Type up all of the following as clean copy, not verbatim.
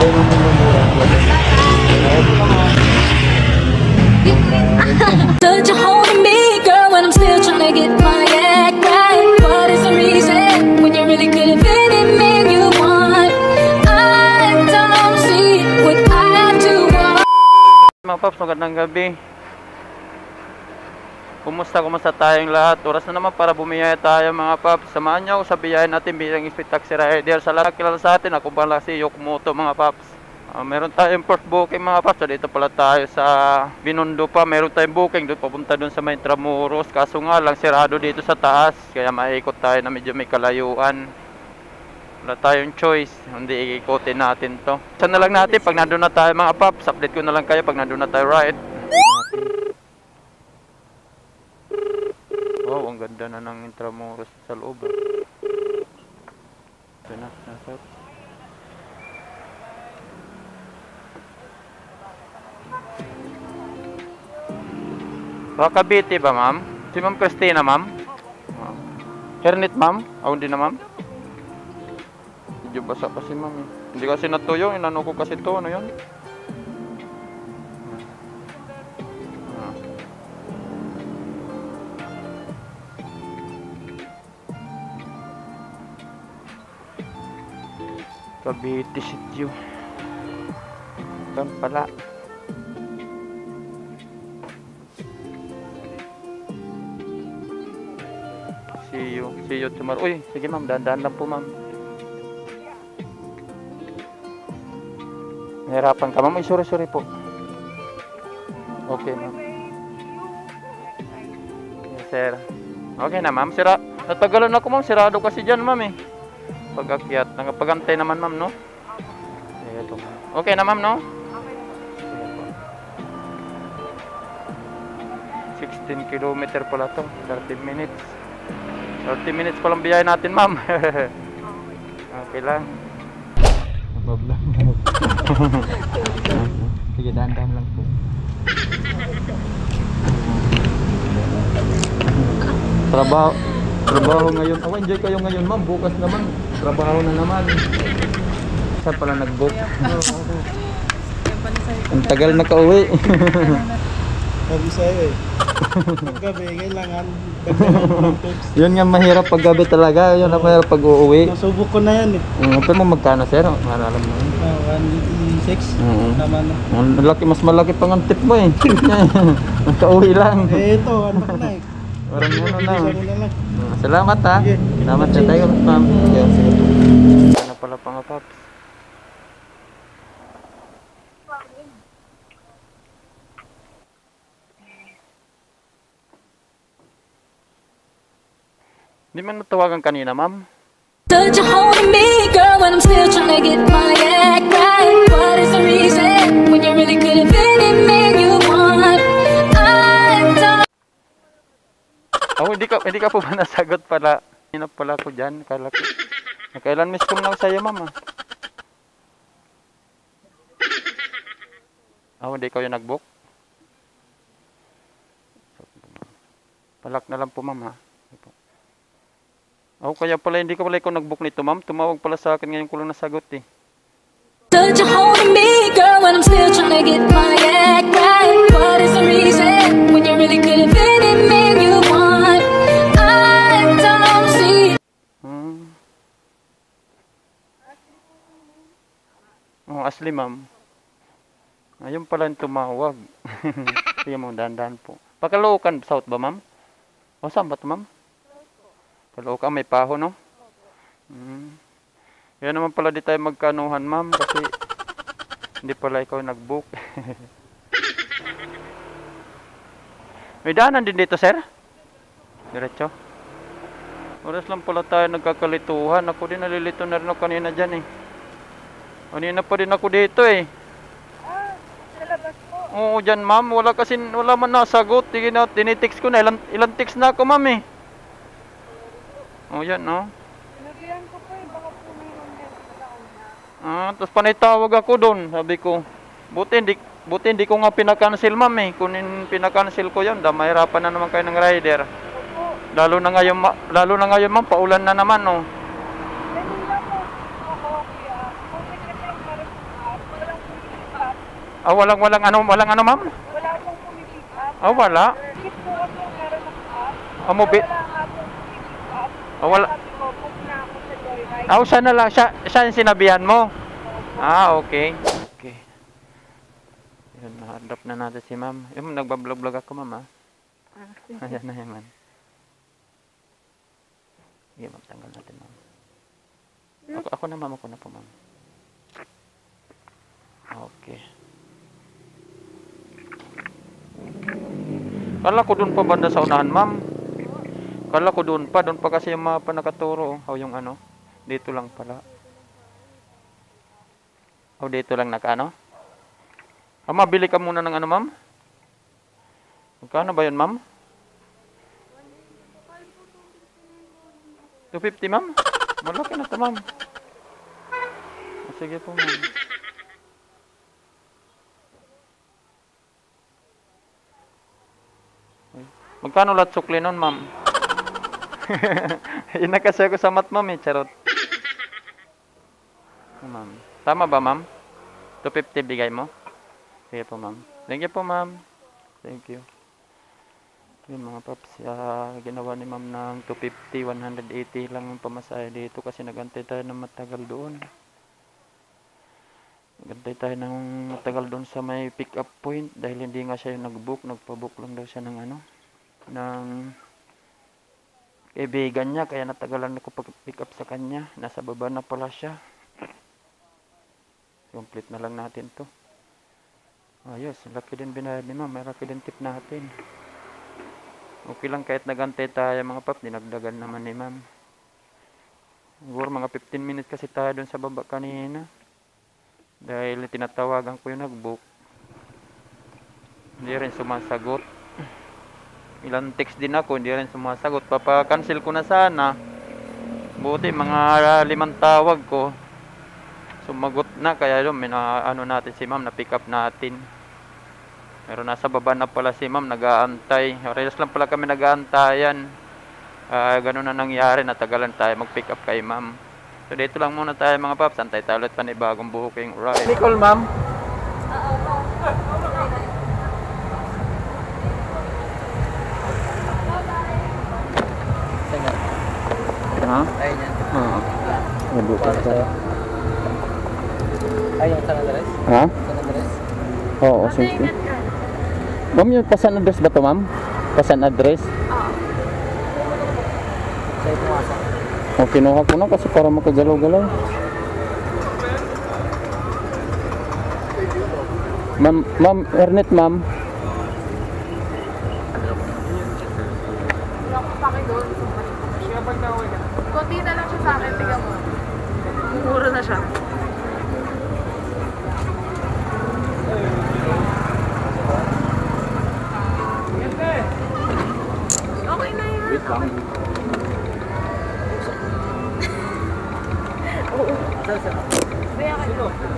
Stood you holding me, girl, when I'm still trying to get my act right. What is the reason when you really could have been anything you want? I don't see what I have to want. Mga paps, magandang gabi. Kumusta tayong lahat? Oras na naman para bumiyaya tayo mga paps. Samahan niyo ako sa biyahe natin bilang Speed Taxi Rider. Sa lahat kilala sa atin, ako pala si Yokmoto mga paps. Meron tayong first booking mga paps. So, dito pala tayo sa Binondo pa. Meron tayong booking doon papunta doon sa may Intramuros. Kaso nga lang sirado dito sa taas. Kaya maikot tayo na medyo may kalayuan. Wala tayong choice. Hindi iikotin natin to. Saan na lang natin pag nandun na tayo mga paps. Update ko na lang kayo pag nandun na tayo ride. Wow, ang ganda na ng Intramuros sa loob. Ito na, paps. Cavite ba, ma'am? Si Ma'am Christina, ma'am? Hernit, ma'am? Hindi na, ma'am? Medyo basa kasi, ma'am. Hindi kasi natuyo. Inano ko kasi to. Ano yun? Cavite City. Saan pala? See you tomorrow. Uy, sige ma'am, dahan-dahan lang po ma'am. Nahirapan ka ma'am. Uy, sorry po. Okay ma'am. Yes sir. Okay na ma'am. Natagalan ako ma'am. Sirado kasi dyan ma'am eh. Pag-akyat. Nagpagantay naman ma'am no. Okay na ma'am no. 16 kilometer pala to. 30 minutes. 30 minutes pa lang biyahe natin, ma'am. Okay lang. Mababla. Sige, dahan-dahan lang po. Trabaho ngayon. Enjoy kayo ngayon, ma'am. Bukas naman. Trabaho na naman. Saan pala nag-book? Ang tagal na ka-uwi. Sabi sa'yo eh. Paggabi, kailangan yun nga mahirap paggabi talaga. Yun ang mahirap pag uuwi. Nasubok ko na yan eh. Pero mo magkano sir? Alam mo yun? 186. Tama na. Mas malaki pang ang tip mo eh. Nakauwi lang. Ito, ano ka na eh. Parang ano na. lang. Salamat ha. Salamat sa tayo ma'am. Ano pala pang paps? Di man natawagan kanina, ma'am? Stood you holding me, girl, when I'm still trying to get my act right. What is the reason when you really could have been anything you want? I don't. Hindi ka po ba nasagot pala? Hinap pala ko dyan. Kailan miss ko lang sa'yo, ma'am? Hindi kayo nag-book? Palak na lang po, ma'am, ha? Kaya pala hindi ka pala ikaw nag-book nito, ma'am. Tumawag pala sa akin ngayon ko lang nasagot eh. Stood you holding me, girl, when I'm still trying to get my act right. What is the reason when you really could have been anything you want? I don't see. Asli, ma'am. Ayun pala yung tumawag. Sige mo, dahan-dahan po. Pagkalookan, south ba, ma'am? Saan ba ito, ma'am? Kalookan, may paho, no? Kaya naman pala di tayo magkanuhan, ma'am. Kasi hindi pala ikaw nag-book. May daanan din dito, sir? Diretso? Oras lang pala tayo nagkakalituhan. Ako din nalilito na rin ako kanina dyan eh. Kanina pa din ako dito eh. Oo, dyan, ma'am. Wala man nasagot. Tinitext ko na. Ilang text na ako, ma'am eh. Yan, no? Lagyan ko po eh, baka po may number. Tapos panitawag ako doon. Sabi ko, buti hindi ko nga pinakancel, ma'am eh. Kung pinakancel ko yun, mahirapan na naman kayo ng rider. Lalo na ngayon, ma'am, paulan na naman, no? Walang ma'am? Wala pong pumipick up. Wala. Skip po kasi yung meron ng up. Mo bi. Wala nga pong pumipick up. Wala. Sabi ko, book na ako sa Joyride. Siya na lang. Siya yung sinabihan mo. Okay. Okay. Yun, na-drop na natin si ma'am. Yung nagbablog-vlog ako, ma'am, ha? Ayan na yan, ma'am. Sige, ma'am, tanggal natin, ma'am. Ako na, ma'am. Ako na po, ma'am. Okay. Kala ko doon pa banda sa unahan, ma'am. Kala ko doon pa kasi yung mga panakaturo. Yung ano, dito lang pala. Dito lang naka-ano? Mabili ka muna ng ano, ma'am? Magkano ba yun, ma'am? 250, ma'am? Malaki na ito, ma'am. Sige po, ma'am. Magkano lahat sukli nun, ma'am? Inakasya ko sa mat, ma'am, Charot. Ma'am. Tama ba, ma'am? 250 bigay mo? Sige po, ma'am. Thank you po, ma'am. Thank you. Yung mga paps, ginawa ni ma'am ng 250, 180 lang yung pamasahe dito kasi nagantay tayo ng matagal doon. Nagantay tayo ng matagal doon sa may pick up point dahil hindi nga siya yung nag-book. Nagpa-book lang daw siya ng ano, ng kaibigan niya, kaya natagalan ako pag-pick up sa kanya. Nasa baba na pala siya. Complete na lang natin to. Ayos, laki din binayad ni ma'am. May laki din tip natin. Okay lang kahit nagantay tayo mga pap. Dinagdagan naman ni ma'am. Siguro mga 15 minutes kasi tayo dun sa baba kanina. Dahil tinatawagan ko yung nag-book. Hindi rin sumasagot. Ilang text din ako, hindi rin sumasagot. Papa-cancel ko na sana. Buti mga 5 tawag ko. Sumagot na, kaya yun, ano natin si ma'am, na-pick up natin. Pero nasa baba na pala si ma'am, nag-aantay. Reyes lang pala kami nag-aantayan. Ganun na nangyari, natagalan tayo mag-pick up kay ma'am. So dito lang muna tayo mga paps, antay tayo ulit panibagong booking ride. Nicole, ma'am. Ha? Ayun yan. Oo. Nabukas tayo. Ay, yung San Andres? Ha? San Andres? Oo, sige. Ma'am, yung pasan address ba to, ma'am? Pasan address? Sa'yo pumasok. O, kinuha ko na kasi para makagalaw-galaw. Ma'am, Ernest, ma'am. Kunti na lang siya sa akin, tiga mo. Mura na siya. Okay na yun. Wait lang.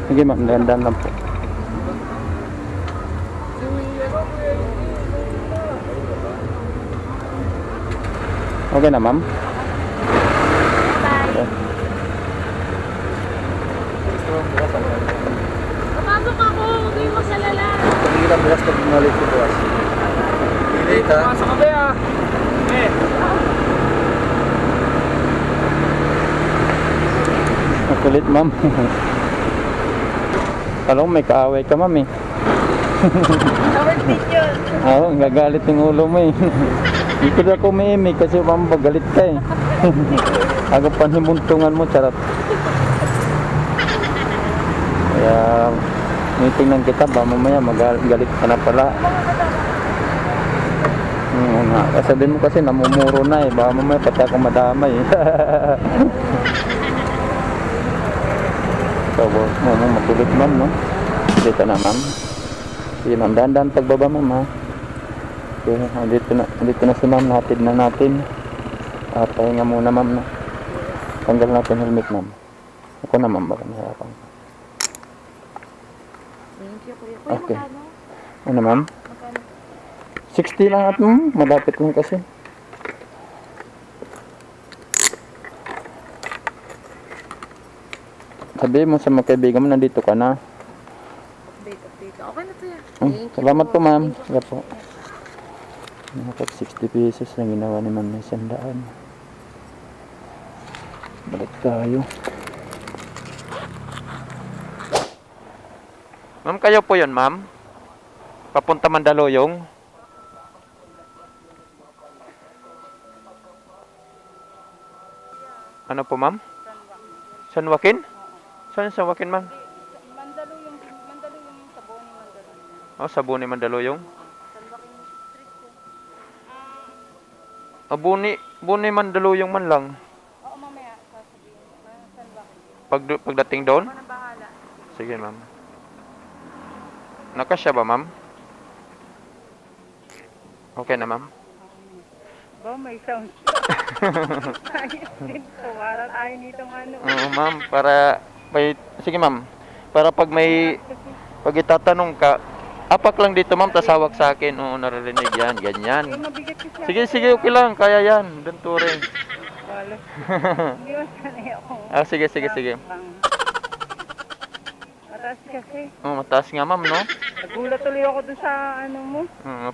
Sige ma'am, dandan lang po. Okay na ma'am? Okay. Papasok ako, huwag kayong masalala. Hindi ka bukas pag bumalik ko bukas. Hindi ka? Pumasok ka ba ya? Makulit ma'am. Talong may kaaway ka ma'am eh. Tawag din yun. Oo, gagalit yung ulo mo eh. Hindi ko na kumiimik kasi ma'am pagalit ka eh. Aga panhimuntungan mo, charot. Kaya tingnan kita ba mamaya magalit ka na pala. Sabi mo kasi namumuro na eh. Baka mamaya pati ako madamay eh. So, makulit ma'am, no? Dito na ma'am. Sige ma'am, dahan-dahan pagbaba ma'am ha. Okay, dito na si ma'am, natin na natin. At pahinga muna ma'am, no? Tanggal natin helmet ma'am. Ako na ma'am, baka nahirapan. Thank you, kuya. Kuya, Okay. magkano? Ano ma'am? 60 lang at ma'am, malapit lang kasi. Sabi mo sa mga kaibigan mo, nandito ka na. Update. dito. Okay na to yan. Salamat po, ma'am. Wala po. Nakapag 60 pesos na ginawa ni ma'am na 100. Balik tayo. Ma'am, kayo po yun, ma'am? Papunta Mandaluyong? Ano po, ma'am? San Joaquin? Saan San Joaquin, ma'am? Mandaluyong yung sabon ni Mandaluyong. Oh, Sabuni Mandaluyong. San Joaquin Street ko. Buni Mandaluyong man lang. Oo, mamaya sasabihin. San Joaquin. Pagdating doon? Ako na bahala. Sige, ma'am. Nakasya ba, ma'am? Okay na, ma'am. Ba, may sound. Ayos din po. Parang ayaw nitong ano. Oo, ma'am. Para sige, ma'am. Para pag itatanong ka, apak lang dito, ma'am, tas hawak sa akin. Oo, naririnig yan. Ganyan. Yung mabigat kasi. Sige, okay lang. Kaya yan. Don't worry. Wala. Hindi mo sanay ako. Sige. Mataas kasi. Oh, mataas nga, ma'am, no? Nagulat tuloy ako dun sa ano mo.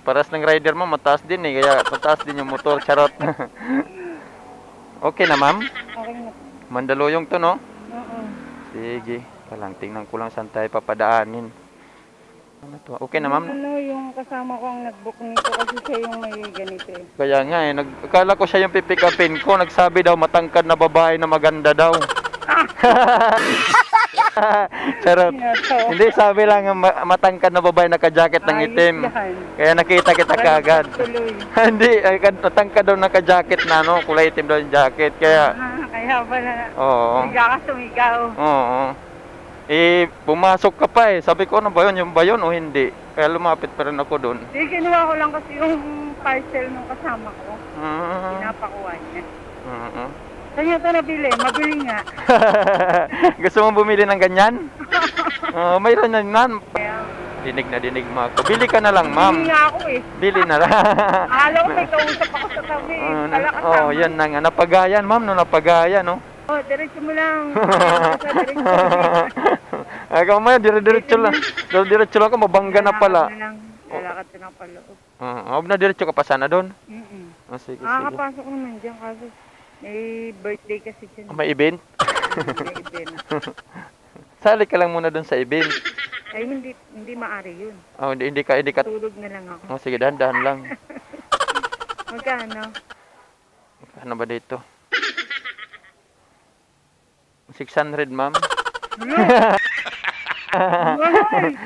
Paras ng rider mo, mataas din eh. Kaya mataas din yung motor. Charot. Okay na, ma'am? Okay na. Mandaluyong to, no? Oo. Sige. Tingnan ko lang saan tayo papadaanin. Ano to? Okay na, ma'am? Ano, yung kasama ko ang nag-book nito kasi siya yung may ganito eh. Kaya nga eh. Akala ko siya yung pipick upin ko. Nagsabi daw, matangkad na babae na maganda daw. Charot. Hindi, sabi lang matangkad na babae naka-jacket ng itim. Kaya nakita kita kagad. Hindi, matangkad daw naka-jacket na ano, kulay itim daw yung jacket. Kaya Kaya pala. Oo. Bigla ka sumigaw. Oo. Pumasok ka pa eh. Sabi ko, ano ba yun? Yung ba yun o hindi? Kaya lumapit pa rin ako doon. Kinuha ko lang kasi yung parcel nung kasama ko. Pinapakuha niya. Saan niyo ito nabili? Mabili nga. Gusto mo bumili ng ganyan? Mayroon na nan. Dinig mo ako. Bili ka na lang, ma'am. Bili nga ako eh. Bili na lang. Akala ko may kausap ako sa tabi. Yan na nga. Napagayan, ma'am. Napagayan, no? Diretso mo lang. Ikaw mo, diretso lang. Diretso lang ako, mabangga na pala. Lalakad ka na paloob. Huwag na diretso ka pa sana doon. Sige. Nakakapasok naman dyan kasi may birthday kasi dyan. May event? May event. Sali ka lang muna doon sa event. Ay, hindi maari yun. Hindi ka. Tulog na lang ako. Sige, dahan lang. Magkano? Ano ba dito? 600, ma'am.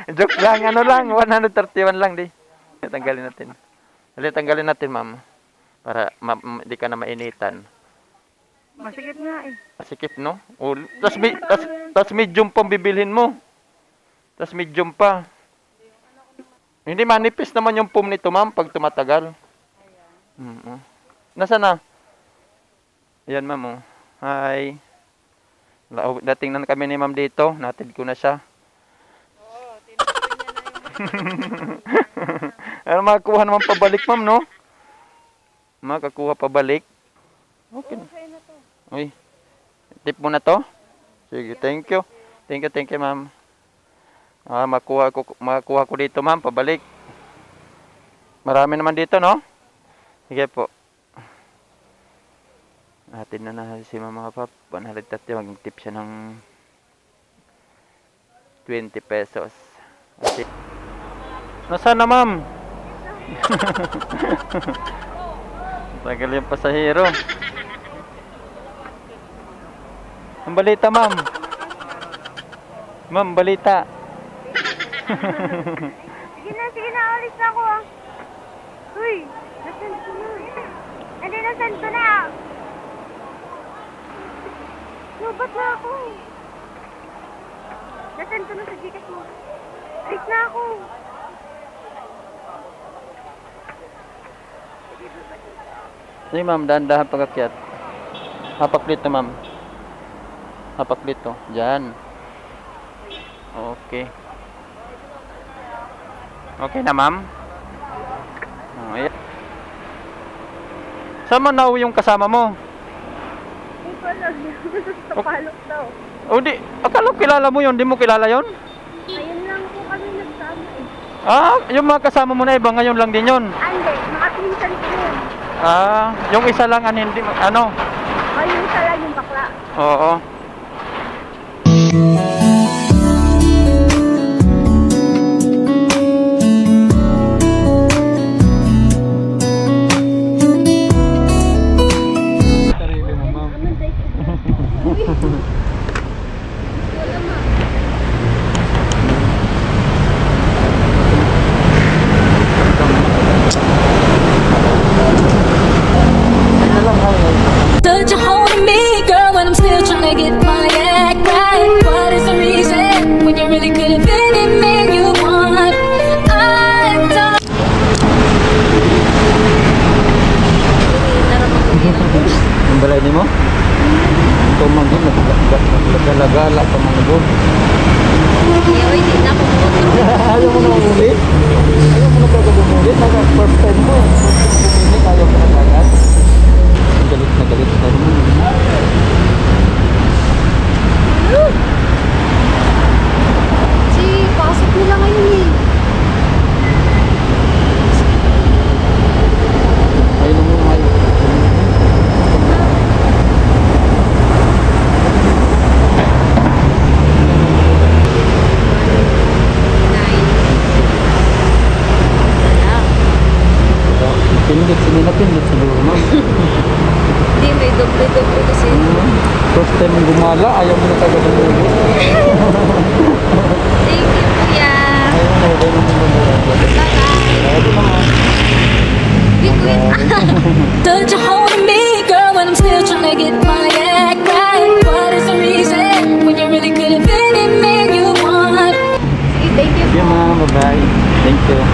Joke lang, ano lang, 131 lang di. Tanggalin natin, ma'am. Para di ka na mainitan. Masikip nga eh. Masikip, no? Tas medium pa bibilhin mo. Tas medium pa. Hindi manipis naman yung foam nito, ma'am, pag tumatagal. Nasaan na? Ayan, ma'am, oh. Hi. Dating na kami ni ma'am dito. Natid ko na siya. Oo, tinapin niya na yung Ano, makakuha naman pabalik, ma'am, no? Makakuha pabalik. Okay na. Uy. Tip mo na to? Sige, thank you. Thank you, ma'am. Makakuha ko dito, ma'am, pabalik. Marami naman dito, no? Sige po. Atin na si mama pap. 130, mag-tip siya ng 20 pesos. Okay. Nasaan na, ma'am? Tagal yung pasahero. Ang balita, ma'am. Ma'am, balita. Sige na, alis na ako ah. Uy, nasan ko na? Hindi, nasan ko na? Lubat na ako. Nasan ko na sa Gcash mo? Alis na ako. Sige, ma'am, dahan-dahan pag-akyat. Hapak dito, ma'am. Hapak dito. Diyan. Okay. Okay na, ma'am? Ayan. Saan mo nauwi yung kasama mo? Hindi ko alam. Sa palok daw. Di. Akala ko kilala mo yun. Di mo kilala yun? Ayun lang po kami nagsama. Ah, yung mga kasama mo na iba ngayon lang din yun. Hindi, makapinsan ko yun. Ah, yung isa lang hindi ano? Ay, yung isa lang yung bakla. Oo. Sarili mo, ma'am. Touch a hold of me, girl, when I'm still trying to get my act right. What is the reason when you really could have been the man you want? I don't. Ang balay ni mo? Ito man din, naglalagala pa mga doon. Ayaw mo na umuli? Ayaw mo na talaga umuli? First time mo. Ayaw mo na talaga. Galit na galit sa mo. Si, pasok nila ngayon eh. Ayaw mo na ayaw. Pindot, sila na pindot siguro, ma'am. Hindi, may doble-doble kasi. First time gumala, ayaw mo na talaga umuli. Thank you, kuya. Ayaw mo na, ayaw mo na umuli. Bye-bye. Ayaw mo naman. Big Touch a hold of me, girl, when I'm still trying to get my act right. What is the reason when you really could have been the man you want? Sige, thank you. Sige, ma'am. Bye-bye. Thank you.